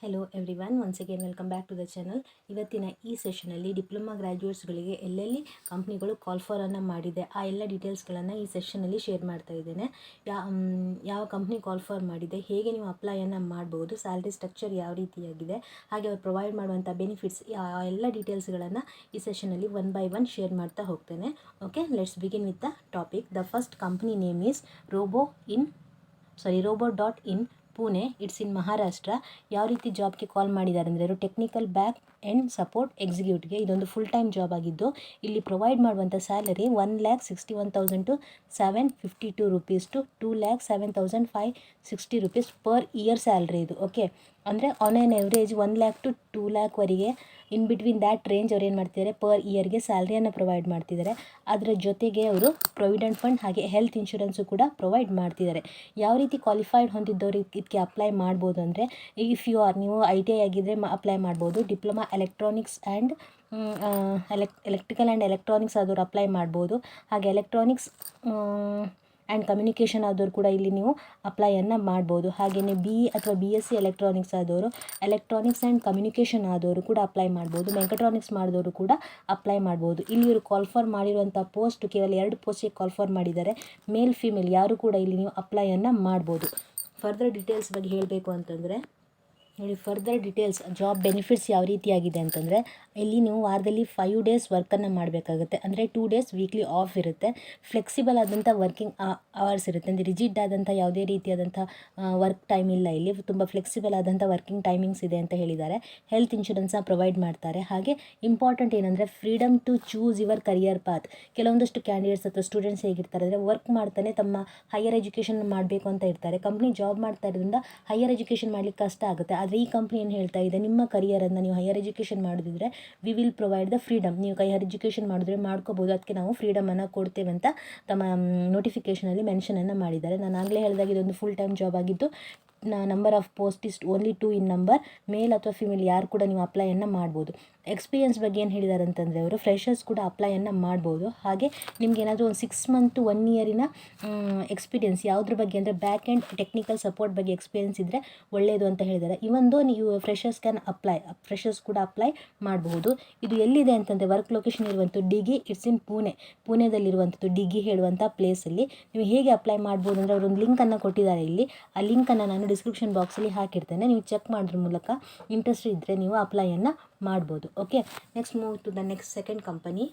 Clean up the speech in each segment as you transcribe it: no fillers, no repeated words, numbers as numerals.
Hello everyone, once again welcome back to the channel. ಇವತ್ತಿನ ಈ ಸೆಷನಲ್ಲಿ diploma ಗ್ರ್ಯಾಜುಯೇಟ್ಸ್ಗಳಿಗೆ ಎಲ್ಲೆಲ್ಲಿ ಕಂಪ್ನಿಗಳು ಕಾಲ್ ಫಾರನ್ನು ಮಾಡಿದೆ ಆ ಎಲ್ಲ ಡೀಟೇಲ್ಸ್ಗಳನ್ನು ಈ ಸೆಷನಲ್ಲಿ ಶೇರ್ ಮಾಡ್ತಾ ಇದ್ದೇನೆ. ಯಾವ ಕಂಪ್ನಿ ಕಾಲ್ ಫಾರ್ ಮಾಡಿದೆ, ಹೇಗೆ ನೀವು ಅಪ್ಲೈಯನ್ನು ಮಾಡ್ಬೋದು, ಸ್ಯಾಲ್ರಿ ಸ್ಟ್ರಕ್ಚರ್ ಯಾವ ರೀತಿಯಾಗಿದೆ, ಹಾಗೆ ಅವ್ರು ಪ್ರೊವೈಡ್ ಮಾಡುವಂಥ ಬೆನಿಫಿಟ್ಸ್ ಎಲ್ಲ ಡೀಟೇಲ್ಸ್ಗಳನ್ನು ಈ ಸೆಷನಲ್ಲಿ ಒನ್ ಬೈ ಒನ್ ಶೇರ್ ಮಾಡ್ತಾ ಹೋಗ್ತೇನೆ. Okay, let's begin with the topic. The first company name is robot.in Pune. It's in Maharashtra. ಯಾವ ರೀತಿ ಜಾಬ್ಗೆ ಕಾಲ್ ಮಾಡಿದ್ದಾರೆ ಅಂದರೆ ಇವರು ಟೆಕ್ನಿಕಲ್ ಬ್ಯಾಕ್ ಆ್ಯಂಡ್ ಸಪೋರ್ಟ್ ಎಕ್ಸಿಕ್ಯೂಟಿವ್ಗೆ ಇದೊಂದು ಫುಲ್ ಟೈಮ್ ಜಾಬ್ ಆಗಿದ್ದು ಇಲ್ಲಿ ಪ್ರೊವೈಡ್ ಮಾಡುವಂಥ salary 1,61,000 to 752 rupees to 2,07,560 rupees per year salary ಇದು. ಓಕೆ, ಅಂದರೆ on on average 1 lakh to 2 lakhವರೆಗೆ ಇನ್ ಬಿಟ್ವೀನ್ ದ್ಯಾಟ್ ರೇಂಜ್ ಅವ್ರು ಏನು ಮಾಡ್ತಿದ್ದಾರೆ, ಪರ್ ಇಯರ್ಗೆ ಸ್ಯಾಲ್ರಿಯನ್ನು ಪ್ರೊವೈಡ್ ಮಾಡ್ತಿದ್ದಾರೆ. ಅದರ ಜೊತೆಗೆ ಅವರು ಪ್ರೊವಿಡೆಂಟ್ ಫಂಡ್ ಹಾಗೆ ಹೆಲ್ತ್ ಇನ್ಶೂರೆನ್ಸು ಕೂಡ ಪ್ರೊವೈಡ್ ಮಾಡ್ತಿದ್ದಾರೆ. ಯಾವ ರೀತಿ ಕ್ವಾಲಿಫೈಡ್ ಹೊಂದಿದ್ದವರು ಇದಕ್ಕೆ ಅಪ್ಲೈ ಮಾಡ್ಬೋದು ಅಂದರೆ, ನೀವು ITI ಆಗಿದ್ದರೆ ಅಪ್ಲೈ ಮಾಡ್ಬೋದು. Diploma electronics and electrical and electronics ಆದವರು ಅಪ್ಲೈ ಮಾಡ್ಬೋದು. ಹಾಗೆ ಎಲೆಕ್ಟ್ರಾನಿಕ್ಸ್ ಆ್ಯಂಡ್ ಕಮ್ಯುನಿಕೇಷನ್ ಆದವರು ಕೂಡ ಇಲ್ಲಿ ನೀವು ಅಪ್ಲೈಯನ್ನು ಮಾಡ್ಬೋದು. ಹಾಗೆಯೇ BE ಅಥವಾ BSc ಎಲೆಕ್ಟ್ರಾನಿಕ್ಸ್ ಆದವರು, ಎಲೆಕ್ಟ್ರಾನಿಕ್ಸ್ ಆ್ಯಂಡ್ ಕಮ್ಯುನಿಕೇಷನ್ ಆದವರು ಕೂಡ ಅಪ್ಲೈ ಮಾಡ್ಬೋದು. ಮೆಕ್ಯಾಟ್ರಾನಿಕ್ಸ್ ಮಾಡಿದವರು ಕೂಡ ಅಪ್ಲೈ ಮಾಡ್ಬೋದು. ಇಲ್ಲಿ ಇವರು ಕಾಲ್ ಫಾರ್ ಮಾಡಿರುವಂಥ ಪೋಸ್ಟ್ ಕೇವಲ 2 ಪೋಸ್ಟಿಗೆ ಕಾಲ್ ಫಾರ್ ಮಾಡಿದ್ದಾರೆ. ಮೇಲ್ ಫಿಮೇಲ್ ಯಾರು ಕೂಡ ಇಲ್ಲಿ ನೀವು ಅಪ್ಲೈಯನ್ನು ಮಾಡ್ಬೋದು. ಫರ್ದರ್ ಡೀಟೇಲ್ಸ್ ಬಗ್ಗೆ ಹೇಳಬೇಕು ಅಂತಂದರೆ ನೋಡಿ, ಫರ್ದರ್ ಡೀಟೇಲ್ಸ್ ಜಾಬ್ ಬೆನಿಫಿಟ್ಸ್ ಯಾವ ರೀತಿಯಾಗಿದೆ ಅಂತಂದರೆ, ಇಲ್ಲಿ ನೀವು ವಾರದಲ್ಲಿ 5 days ವರ್ಕನ್ನು ಮಾಡಬೇಕಾಗುತ್ತೆ. ಅಂದರೆ 2 days ವೀಕ್ಲಿ ಆಫ್ ಇರುತ್ತೆ. ಫ್ಲೆಕ್ಸಿಬಲ್ ಆದಂಥ ವರ್ಕಿಂಗ್ ಅವರ್ಸ್ ಇರುತ್ತೆ. ಅಂದರೆ ರಿಜಿಡ್ ಆದಂಥ ಯಾವುದೇ ರೀತಿಯಾದಂಥ ವರ್ಕ್ ಟೈಮ್ ಇಲ್ಲ. ಇಲ್ಲಿ ತುಂಬ ಫ್ಲೆಕ್ಸಿಬಲ್ ಆದಂಥ ವರ್ಕಿಂಗ್ ಟೈಮಿಂಗ್ಸ್ ಇದೆ ಅಂತ ಹೇಳಿದ್ದಾರೆ. ಹೆಲ್ತ್ ಇನ್ಶೂರೆನ್ಸ್ನ ಪ್ರೊವೈಡ್ ಮಾಡ್ತಾರೆ. ಹಾಗೆ ಇಂಪಾರ್ಟೆಂಟ್ ಏನಂದರೆ freedom to choose your career path. ಕೆಲವೊಂದಷ್ಟು ಕ್ಯಾಂಡಿಡೇಟ್ಸ್ ಅಥವಾ ಸ್ಟೂಡೆಂಟ್ಸ್ ಹೇಗಿರ್ತಾರೆ ಅಂದರೆ, ವರ್ಕ್ ಮಾಡ್ತಾನೆ ತಮ್ಮ ಹೈಯರ್ ಎಜುಕೇಷನ್ ಮಾಡಬೇಕು ಅಂತ ಇರ್ತಾರೆ. ಕಂಪ್ನಿ ಜಾಬ್ ಮಾಡ್ತಾ ಇರೋದ್ರಿಂದ ಹೈಯರ್ ಎಜುಕೇಷನ್ ಮಾಡಲಿಕ್ಕೆ ಕಷ್ಟ ಆಗುತ್ತೆ. ಆದರೆ ಈ ಕಂಪ್ನಿ ಏನು ಹೇಳ್ತಾ ಇದೆ, ನಿಮ್ಮ ಕರಿಯರನ್ನು ನೀವು ಹೈಯರ್ ಎಜುಕೇಷನ್ ಮಾಡೋದಿದ್ರೆ we will provide the freedom. ನೀವು ಹೈಯರ್ ಎಜುಕೇಷನ್ ಮಾಡಿದ್ರೆ ಮಾಡ್ಕೋಬೋದು, ಅದಕ್ಕೆ ನಾವು ಫ್ರೀಡಮನ್ನು ಕೊಡ್ತೇವೆ ಅಂತ ತಮ್ಮ ನೋಟಿಫಿಕೇಷನಲ್ಲಿ ಮೆನ್ಷನನ್ನು ಮಾಡಿದ್ದಾರೆ. ನಾನು ಆಗಲೇ ಹೇಳಿದಾಗ ಇದೊಂದು ಫುಲ್ ಟೈಮ್ ಜಾಬ್ ಆಗಿದ್ದು number of post is only 2 in number. Male ಅಥವಾ ಫಿಮೇಲ್ ಯಾರು ಕೂಡ ನೀವು ಅಪ್ಲೈಯನ್ನು ಮಾಡ್ಬೋದು. ಎಕ್ಸ್ಪೀರಿಯನ್ಸ್ ಬಗ್ಗೆ ಏನು ಹೇಳಿದ್ದಾರೆ ಅಂತಂದರೆ, ಅವರು ಫ್ರೆಷರ್ಸ್ ಕೂಡ ಅಪ್ಲೈಯನ್ನು ಮಾಡ್ಬೋದು. ಹಾಗೆ ನಿಮ್ಗೆ ಏನಾದರೂ ಒಂದು 6 month to 1 year ಎಕ್ಸ್ಪೀರಿಯನ್ಸ್ ಯಾವುದ್ರ ಬಗ್ಗೆ ಅಂದರೆ ಬ್ಯಾಕ್ ಆ್ಯಂಡ್ ಟೆಕ್ನಿಕಲ್ ಸಪೋರ್ಟ್ ಬಗ್ಗೆ ಎಕ್ಸ್ಪೀರಿಯನ್ಸ್ ಇದ್ದರೆ ಒಳ್ಳೆಯದು ಅಂತ ಹೇಳಿದ್ದಾರೆ. ಇವೊಂದು ನೀವು ಫ್ರೆಷರ್ಸ್ ಫ್ರೆಷರ್ಸ್ ಕೂಡ ಅಪ್ಲೈ ಮಾಡಬಹುದು. ಇದು ಎಲ್ಲಿದೆ ಅಂತಂದರೆ, ವರ್ಕ್ ಲೊಕೇಶನ್ ಇರುವಂಥ ಡಿಗಿ, ಇಟ್ಸ್ ಇನ್ ಪುಣೆದಲ್ಲಿರುವಂಥದ್ದು ಡಿಗಿ ಹೇಳುವಂಥ ಪ್ಲೇಸಲ್ಲಿ. ನೀವು ಹೇಗೆ ಅಪ್ಲೈ ಮಾಡ್ಬೋದು ಅಂದರೆ, ಅವರೊಂದು ಲಿಂಕನ್ನು ಕೊಟ್ಟಿದ್ದಾರೆ. ಇಲ್ಲಿ ಆ ಲಿಂಕನ್ನು ನಾನು ಡಿಸ್ಕ್ರಿಪ್ಷನ್ ಬಾಕ್ಸಲ್ಲಿ ಹಾಕಿರ್ತೇನೆ. ನೀವು ಚೆಕ್ ಮಾಡೋದ್ರ ಮೂಲಕ ಇಂಟ್ರೆಸ್ಟ್ ಇದ್ದರೆ ನೀವು ಅಪ್ಲೈಯನ್ನು ಮಾಡ್ಬೋದು. Okay, next move to the next second company.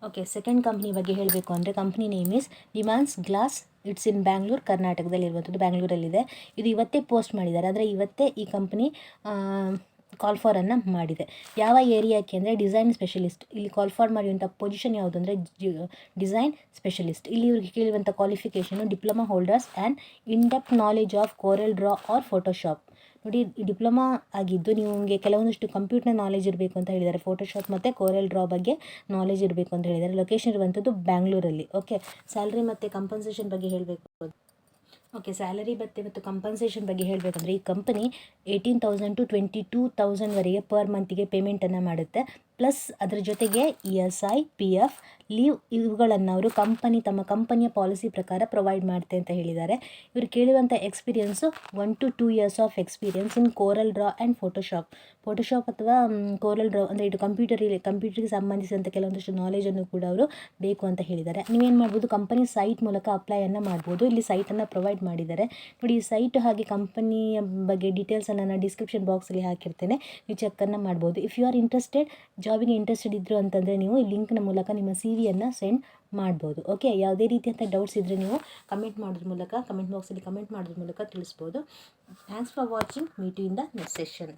Okay, second company ಬಗ್ಗೆ ಹೇಳಬೇಕು ಅಂದರೆ, company name is Demons Glass. It's in Bangalore, ಕರ್ನಾಟಕದಲ್ಲಿರುವಂಥದ್ದು, ಬ್ಯಾಂಗ್ಳೂರಲ್ಲಿದೆ. ಇದು ಇವತ್ತೇ ಪೋಸ್ಟ್ ಮಾಡಿದ್ದಾರೆ. ಅಂದರೆ ಇವತ್ತೇ ಈ ಕಂಪ್ನಿ ಕಾಲ್ ಫಾರನ್ನು ಮಾಡಿದೆ. ಯಾವ ಏರಿಯಾಕ್ಕೆ ಅಂದರೆ ಡಿಸೈನ್ ಸ್ಪೆಷಲಿಸ್ಟ್. ಇಲ್ಲಿ ಕಾಲ್ ಫಾರ್ ಮಾಡಿರುವಂಥ ಪೊಸಿಷನ್ ಯಾವುದು ಅಂದರೆ ಡಿಸೈನ್ ಸ್ಪೆಷಲಿಸ್ಟ್. ಇಲ್ಲಿ ಇವ್ರಿಗೆ ಕೇಳುವಂಥ qualification diploma holders and in depth knowledge of Corel Draw or Photoshop. ನೋಡಿ, ಡಿಪ್ಲೊಮಾ ಆಗಿದ್ದು ನಿಮಗೆ ಕೆಲವೊಂದಷ್ಟು ಕಂಪ್ಯೂಟರ್ ನಾಲೆಜ್ ಇರಬೇಕು ಅಂತ ಹೇಳಿದ್ದಾರೆ. ಫೋಟೋಶಾಪ್ ಮತ್ತು ಕೋರಲ್ ಡ್ರಾ ಬಗ್ಗೆ ನಾಲೆಜ್ ಇರಬೇಕು ಅಂತ ಹೇಳಿದ್ದಾರೆ. ಲೊಕೇಶನ್ ಇರುವಂಥದ್ದು ಬ್ಯಾಂಗ್ಳೂರಲ್ಲಿ. ಓಕೆ, ಸ್ಯಾಲ್ರಿ ಮತ್ತು ಕಂಪನ್ಸೇಷನ್ ಬಗ್ಗೆ ಹೇಳಬೇಕು. ಓಕೆ, ಸ್ಯಾಲರಿ ಮತ್ತು ಕಂಪನ್ಸೇಷನ್ ಬಗ್ಗೆ ಹೇಳಬೇಕಂದ್ರೆ, ಈ ಕಂಪನಿ 18,000 to 22,000ವರೆಗೆ ಪರ್ ಮಂತಿಗೆ ಪೇಮೆಂಟನ್ನು ಮಾಡುತ್ತೆ. ಪ್ಲಸ್ ಅದರ ಜೊತೆಗೆ ESI, PF, ಲೀವ್ ಇವುಗಳನ್ನು ಅವರು ತಮ್ಮ ಕಂಪನಿಯ ಪಾಲಿಸಿ ಪ್ರಕಾರ ಪ್ರೊವೈಡ್ ಮಾಡ್ತೆ ಅಂತ ಹೇಳಿದ್ದಾರೆ. ಇವರು ಕೇಳುವಂಥ experience 1 to 2 years of experience in Corel Draw and Photoshop ಅಥವಾ ಕೋರಲ್ ಡ್ರಾ. ಅಂದರೆ ಇದು ಕಂಪ್ಯೂಟರ್ಗೆ ಸಂಬಂಧಿಸಿದಂಥ ಕೆಲವೊಂದಷ್ಟು ನಾಲೆಜನ್ನು ಕೂಡ ಅವರು ಬೇಕು ಅಂತ ಹೇಳಿದ್ದಾರೆ. ನೀವೇನು ಮಾಡ್ಬೋದು, ಕಂಪನಿ ಸೈಟ್ ಮೂಲಕ ಅಪ್ಲೈಯನ್ನು ಮಾಡ್ಬೋದು. ಇಲ್ಲಿ ಸೈಟನ್ನು ಪ್ರೊವೈಡ್ ಮಾಡಿದ್ದಾರೆ. ನೋಡಿ, ಈ ಸೈಟ್ ಹಾಗೆ ಕಂಪನಿಯ ಬಗ್ಗೆ ಡೀಟೇಲ್ಸನ್ನು ನಾನು ಡಿಸ್ಕ್ರಿಪ್ಷನ್ ಬಾಕ್ಸಲ್ಲಿ ಹಾಕಿರ್ತೇನೆ, ನೀವು ಚೆಕ್ಕನ್ನು ಮಾಡ್ಬೋದು. ಇಫ್ ಯು ಆರ್ ಇಂಟ್ರೆಸ್ಟೆಡ್, ಜಾಬಿಗೆ ಇಂಟ್ರೆಸ್ಟೆಡ್ ಇದ್ದರು ಅಂತಂದರೆ ನೀವು ಈ ಲಿಂಕ್ನ ಮೂಲಕ ನಿಮ್ಮ CV-ಯನ್ನು ಸೆಂಡ್ ಮಾಡ್ಬೋದು. ಓಕೆ, ಯಾವುದೇ ರೀತಿಯಂಥ ಡೌಟ್ಸ್ ಇದ್ದರೆ ನೀವು ಕಮೆಂಟ್ ಬಾಕ್ಸಲ್ಲಿ ಕಮೆಂಟ್ ಮಾಡೋದ್ರ ಮೂಲಕ ತಿಳಿಸ್ಬೋದು. Thanks for watching. Meet you in the next session.